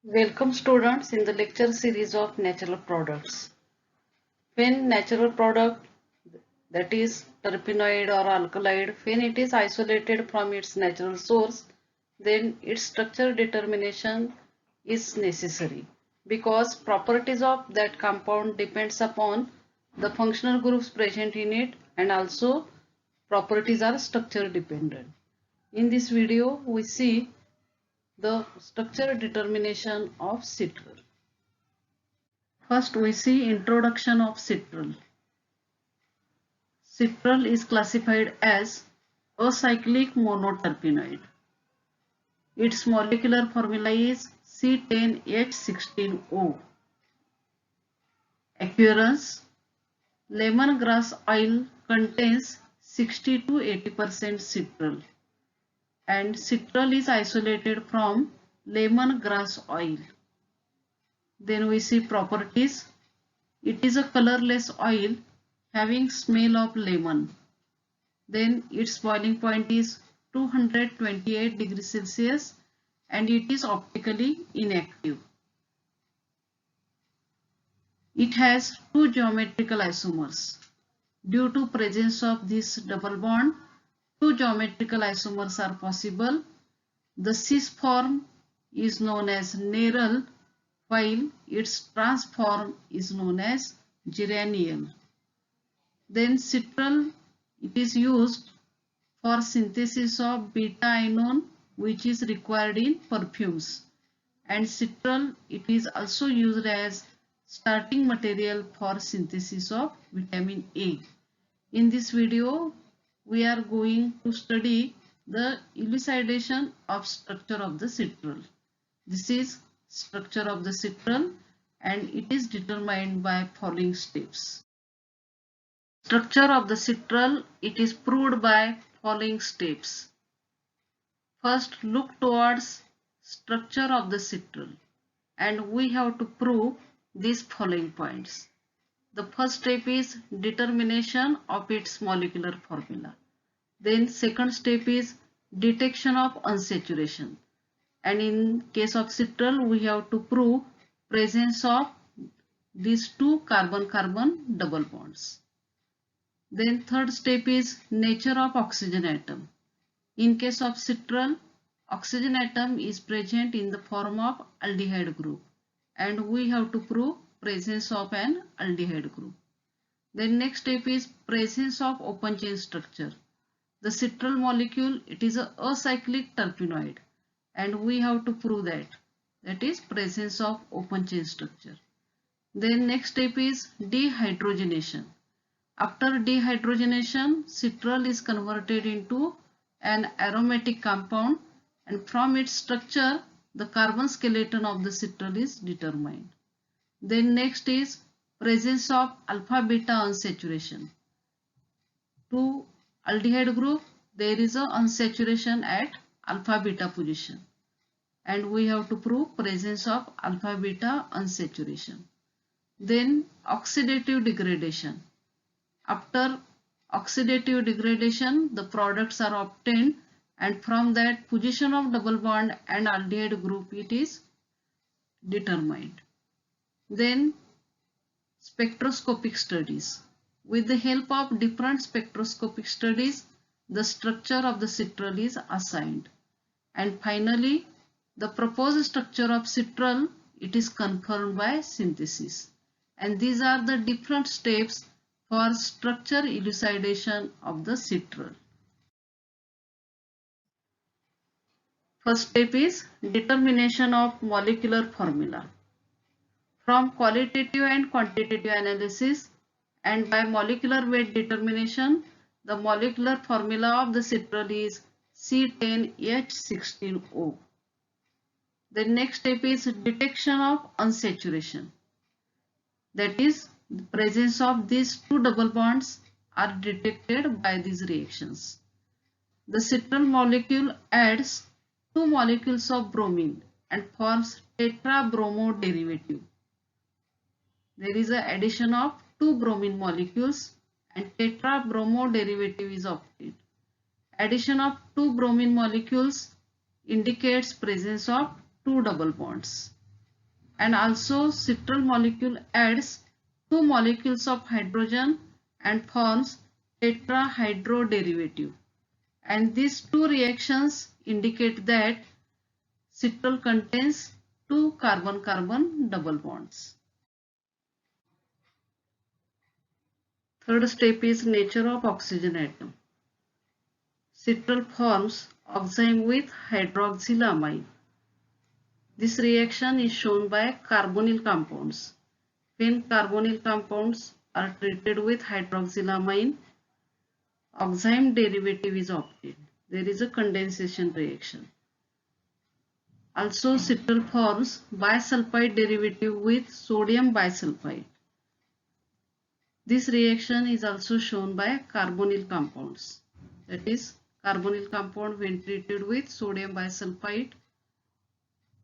Welcome students in the lecture series of natural products. When natural product, that is terpenoid or alkaloid, when it is isolated from its natural source, then its structure determination is necessary because properties of that compound depends upon the functional groups present in it, and also properties are structure dependent. In this video we see the structure determination of citral. First we see introduction of citral. Citral is classified as acyclic monoterpenoid. Its molecular formula is C10H16O. Occurrence: lemongrass oil contains 60 to 80% citral, and citral is isolated from lemongrass oil. Then we see properties. It is a colorless oil having smell of lemon. Then its boiling point is 228 degrees Celsius and it is optically inactive. It has two geometrical isomers. Due to presence of this double bond, two geometrical isomers are possible. The cis form is known as neryl, while its trans form is known as geranyl. Then citral, it is used for synthesis of beta-enone, which is required in perfumes, and citral, it is also used as starting material for synthesis of vitamin A. In this video we are going to study the elucidation of structure of the citral. This is structure of the citral and it is determined by following steps. Structure of the citral, it is proved by following steps. First, look towards structure of the citral and we have to prove these following points. The first step is determination of its molecular formula. Then second step is detection of unsaturation, and in case of citral we have to prove presence of these two carbon-carbon double bonds. Then third step is nature of oxygen atom. In case of citral, oxygen atom is present in the form of aldehyde group and we have to prove presence of an aldehyde group. Then next step is presence of open chain structure. The citral molecule, it is a acyclic terpenoid and we have to prove that is presence of open chain structure. Then next step is dehydrogenation. After dehydrogenation, citral is converted into an aromatic compound and from its structure the carbon skeleton of the citral is determined. Then next is presence of alpha beta unsaturation. To aldehyde group there is a unsaturation at alpha beta position and we have to prove presence of alpha beta unsaturation. Then oxidative degradation. After oxidative degradation the products are obtained and from that position of double bond and aldehyde group it is determined. Then spectroscopic studies. With the help of different spectroscopic studies the structure of the citral is assigned, and finally the proposed structure of citral, it is confirmed by synthesis, and these are the different steps for structure elucidation of the citral. First step is determination of molecular formula. From qualitative and quantitative analysis and by molecular weight determination, the molecular formula of the citral is C10H16O. The next step is detection of unsaturation. That is, the presence of these two double bonds are detected by these reactions. The citral molecule adds two molecules of bromine and forms tetrabromo derivative. There is an addition of two bromine molecules and tetrabromo derivative is obtained. Addition of two bromine molecules indicates presence of two double bonds. and also citral molecule adds two molecules of hydrogen and forms tetrahydroderivative. And these two reactions indicate that citral contains two carbon-carbon double bonds. Third step is nature of oxygen atom. Citral forms oxime with hydroxylamine. This reaction is shown by carbonyl compounds. When carbonyl compounds are treated with hydroxylamine, oxime derivative is obtained. There is a condensation reaction. Also, citral forms bisulfide derivative with sodium bisulfite. This reaction is also shown by carbonyl compounds. That is, carbonyl compound when treated with sodium bisulfite,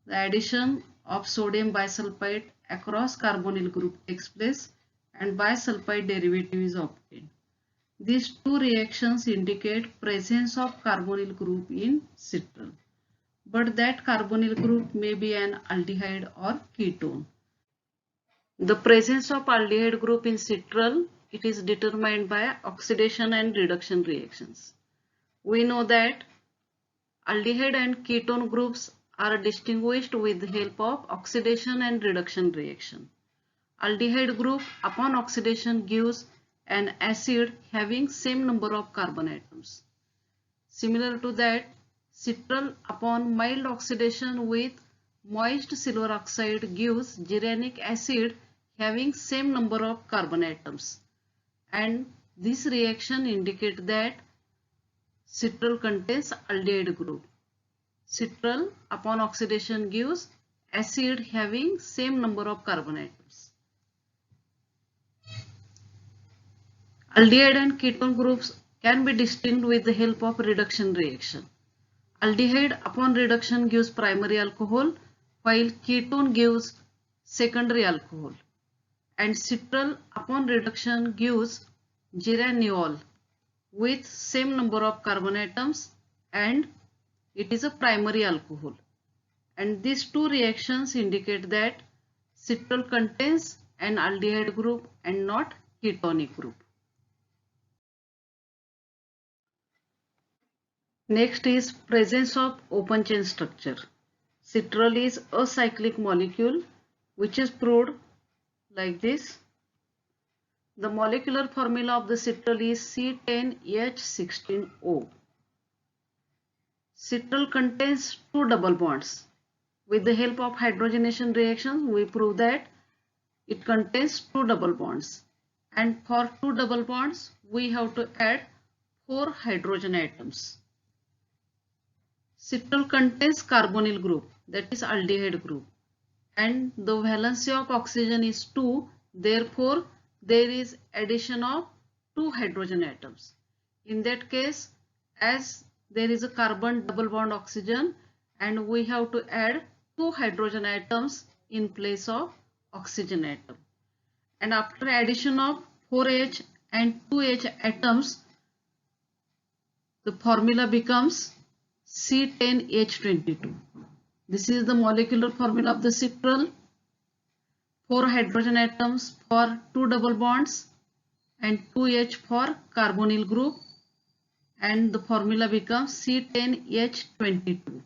the addition of sodium bisulfite across carbonyl group takes place and bisulfite derivative is obtained. These two reactions indicate presence of carbonyl group in citral, but that carbonyl group may be an aldehyde or ketone. The presence of aldehyde group in citral, it is determined by oxidation and reduction reactions. We know that aldehyde and ketone groups are distinguished with the help of oxidation and reduction reaction. Aldehyde group upon oxidation gives an acid having same number of carbon atoms. Similar to that, citral upon mild oxidation with moist silver oxide gives gyrianic acid having same number of carbon atoms, and this reaction indicates that citral contains aldehyde group. Citral upon oxidation gives acid having same number of carbon atoms. Aldehyde and ketone groups can be distinct with the help of reduction reaction. Aldehyde upon reduction gives primary alcohol, while ketone gives secondary alcohol. And citral upon reduction gives geraniol with same number of carbon atoms and it is a primary alcohol. And these two reactions indicate that citral contains an aldehyde group and not ketonic group. Next is presence of open chain structure. Citral is a cyclic molecule which is proved like this. The molecular formula of the citral is C10H16O. Citral contains two double bonds. With the help of hydrogenation reactions, we prove that it contains two double bonds. And for two double bonds, we have to add 4 hydrogen atoms. Citral contains carbonyl group, that is aldehyde group. And the valency of oxygen is 2, therefore there is addition of 2 hydrogen atoms. In that case, as there is a carbon double bond oxygen and we have to add 2 hydrogen atoms in place of oxygen atom. And after addition of 4H and 2H atoms, the formula becomes C10H22. This is the molecular formula of the citral. 4 hydrogen atoms for 2 double bonds and 2H for carbonyl group, and the formula becomes C10H22.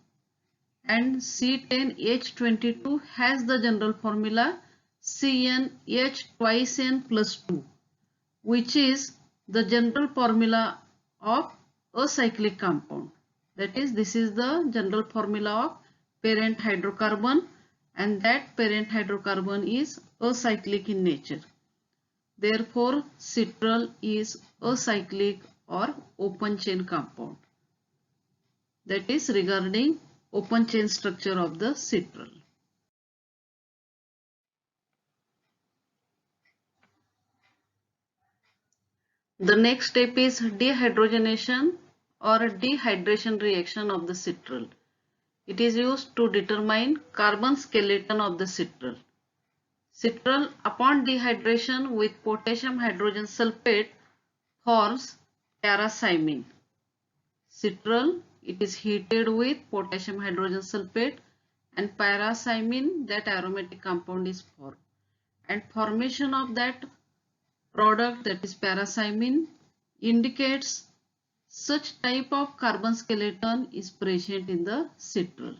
And C10H22 has the general formula CnH twice n plus 2, which is the general formula of a cyclic compound. That is, this is the general formula of parent hydrocarbon, and that parent hydrocarbon is acyclic in nature. Therefore, citral is acyclic or open chain compound. That is regarding open chain structure of the citral. The next step is dehydrogenation or dehydration reaction of the citral. It is used to determine carbon skeleton of the citral. Citral upon dehydration with potassium hydrogen sulfate forms paracymene. Citral, it is heated with potassium hydrogen sulfate and parathymine, that aromatic compound is formed. And formation of that product, that is parathymine, indicates such type of carbon skeleton is present in the citral.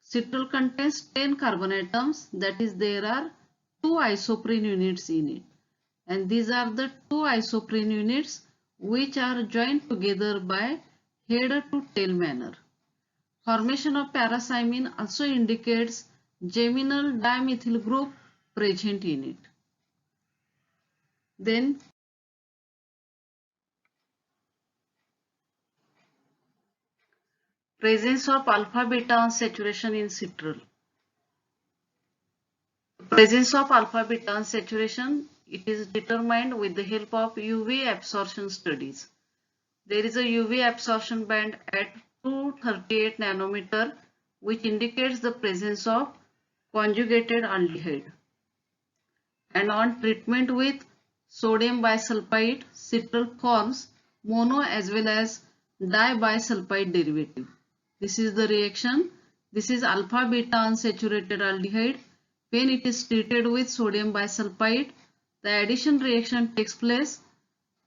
Citral contains 10 carbon atoms, that is there are 2 isoprene units in it, and these are the 2 isoprene units which are joined together by head to tail manner. Formation of parathymine also indicates geminal dimethyl group present in it. Then presence of alpha beta unsaturation in citral. Presence of alpha beta unsaturation, it is determined with the help of UV absorption studies. There is a UV absorption band at 238 nanometer which indicates the presence of conjugated aldehyde. And on treatment with sodium bisulfite, citral forms mono as well as dibisulfite derivative. This is the reaction. This is alpha beta unsaturated aldehyde. When it is treated with sodium bisulfite, the addition reaction takes place.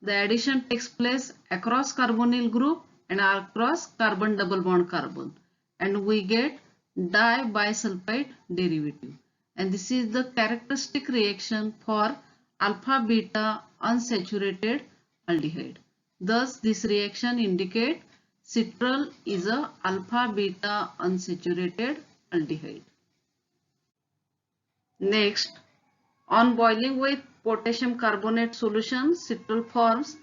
The addition takes place across carbonyl group and across carbon double bond carbon, and we get dibisulfite derivative. And this is the characteristic reaction for alpha beta unsaturated aldehyde. Thus, this reaction indicates citral is a alpha beta unsaturated aldehyde. Next, on boiling with potassium carbonate solution, citral forms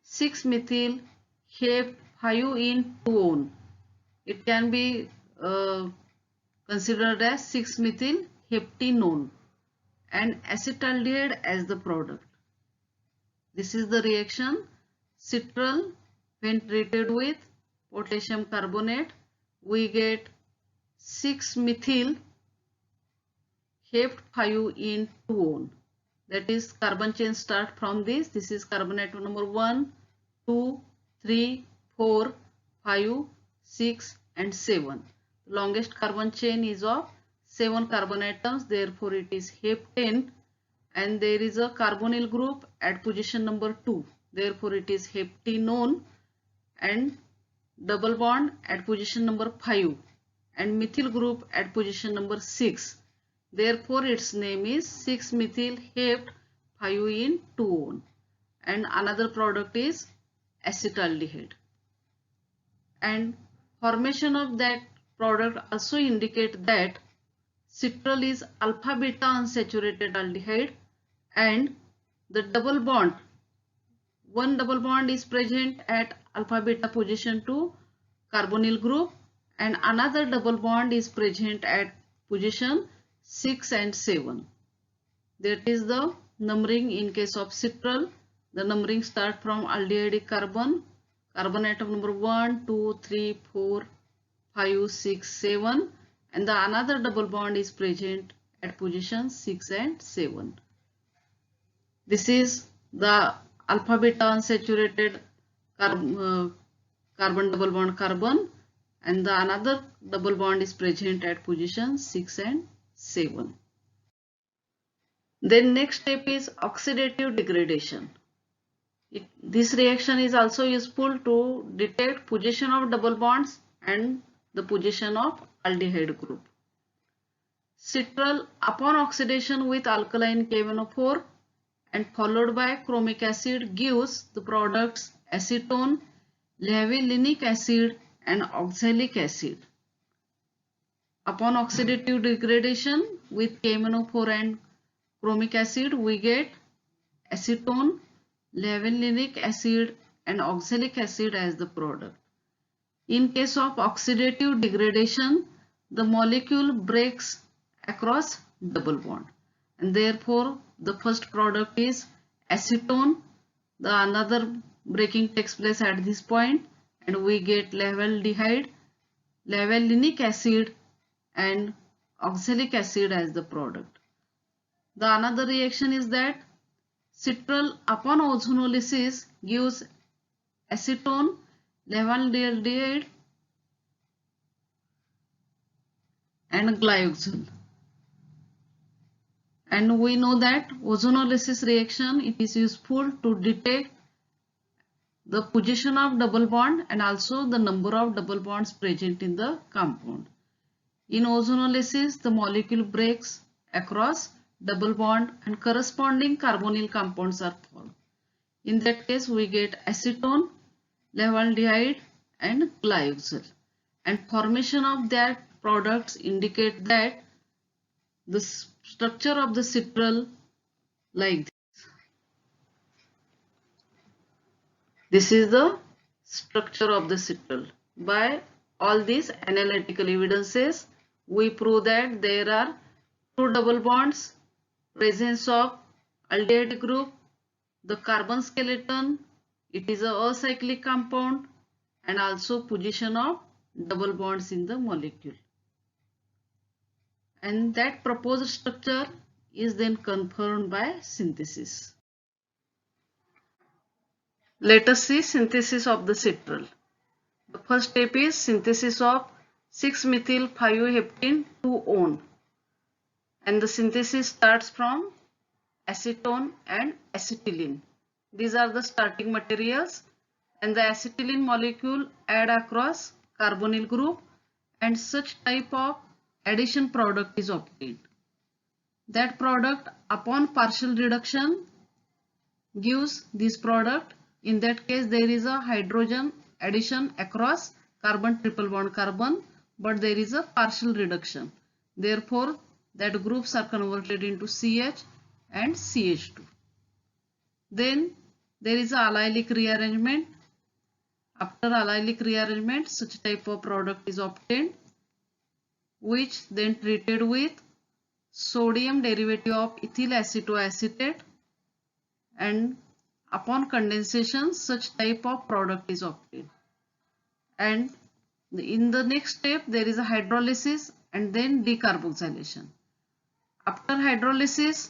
6-methyl Hep 5-in-2-one. It can be considered as 6-methyl heptanone and acetaldehyde as the product. This is the reaction. Citral, when treated with potassium carbonate, we get 6-methyl Hep 5-in-2-one. That is, carbon chain start from this. This is carbon atom number 1, 2, 3, 4, 5, 6 and 7. The longest carbon chain is of 7 carbon atoms, therefore it is heptane, and there is a carbonyl group at position number 2, therefore it is heptanone, and double bond at position number 5 and methyl group at position number 6. Therefore, its name is 6-methyl Hep 5-in-2-one, and another product is acetaldehyde. And formation of that product also indicate that citral is alpha beta unsaturated aldehyde, and the double bond, one double bond is present at alpha beta position to carbonyl group, and another double bond is present at position 6 and 7. That is the numbering in case of citral. The numbering start from aldehydic carbon, carbon atom number 1, 2, 3, 4, 5, 6, 7, and the another double bond is present at position 6 and 7. This is the alpha beta unsaturated carbon double bond carbon, and the another double bond is present at position 6 and 7. Then next step is oxidative degradation. This reaction is also useful to detect position of double bonds and the position of aldehyde group. Citral, upon oxidation with alkaline KMnO4 and followed by chromic acid, gives the products acetone, levulinic acid and oxalic acid. Upon oxidative degradation with KMnO4 and chromic acid, we get acetone, levulinic acid and oxalic acid as the product. In case of oxidative degradation, the molecule breaks across double bond, and therefore the first product is acetone. The another breaking takes place at this point, and we get levaldehyde, levulinic acid and oxalic acid as the product. The another reaction is that citral upon ozonolysis gives acetone, levaldehyde and glyoxal. And we know that ozonolysis reaction, it is useful to detect the position of double bond and also the number of double bonds present in the compound. In ozonolysis, the molecule breaks across double bond and corresponding carbonyl compounds are formed. In that case, we get acetone, levaldehyde and glyoxal. And formation of that products indicate that the structure of the citral like this. This is the structure of the citral. By all these analytical evidences, we prove that there are two double bonds, presence of aldehyde group, the carbon skeleton, it is a acyclic compound, and also position of double bonds in the molecule. And that proposed structure is then confirmed by synthesis. Let us see synthesis of the citral. The first step is synthesis of 6-methyl-5-heptene 2-one. And the synthesis starts from acetone and acetylene. These are the starting materials, and the acetylene molecule add across carbonyl group, and such type of addition product is obtained. That product upon partial reduction gives this product. In that case, there is a hydrogen addition across carbon triple bond carbon, but there is a partial reduction. Therefore, that groups are converted into CH and CH2. Then there is a allylic rearrangement. After allylic rearrangement, such type of product is obtained, which then treated with sodium derivative of ethyl acetoacetate, and upon condensation such type of product is obtained. And in the next step there is a hydrolysis and then decarboxylation. After hydrolysis,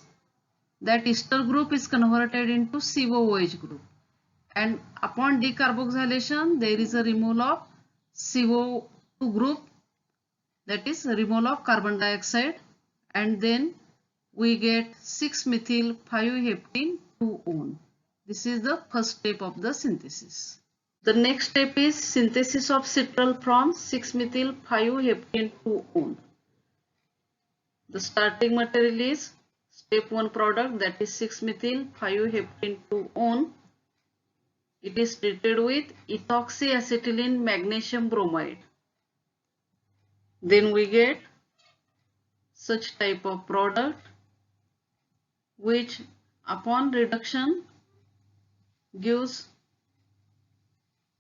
that ester group is converted into COOH group, and upon decarboxylation there is a removal of CO2 group, that is removal of carbon dioxide, and then we get 6-methyl-5-heptene 2-one. This is the first step of the synthesis. The next step is synthesis of citral from 6-methyl-5-heptene 2-one. The starting material is step 1 product, that is 6-methyl-5-heptene 2-one. It is treated with ethoxyacetylene magnesium bromide. Then we get such type of product, which upon reduction gives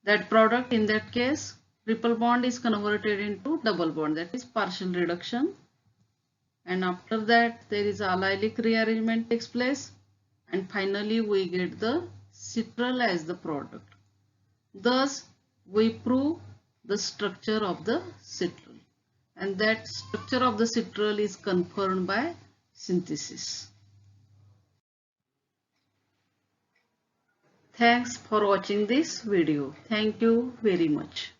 that product. In that case, triple bond is converted into double bond, that is partial reduction, and after that there is allylic rearrangement takes place, and finally we get the citral as the product. Thus we prove the structure of the citral, and that structure of the citral is confirmed by synthesis. Thanks for watching this video. Thank you very much.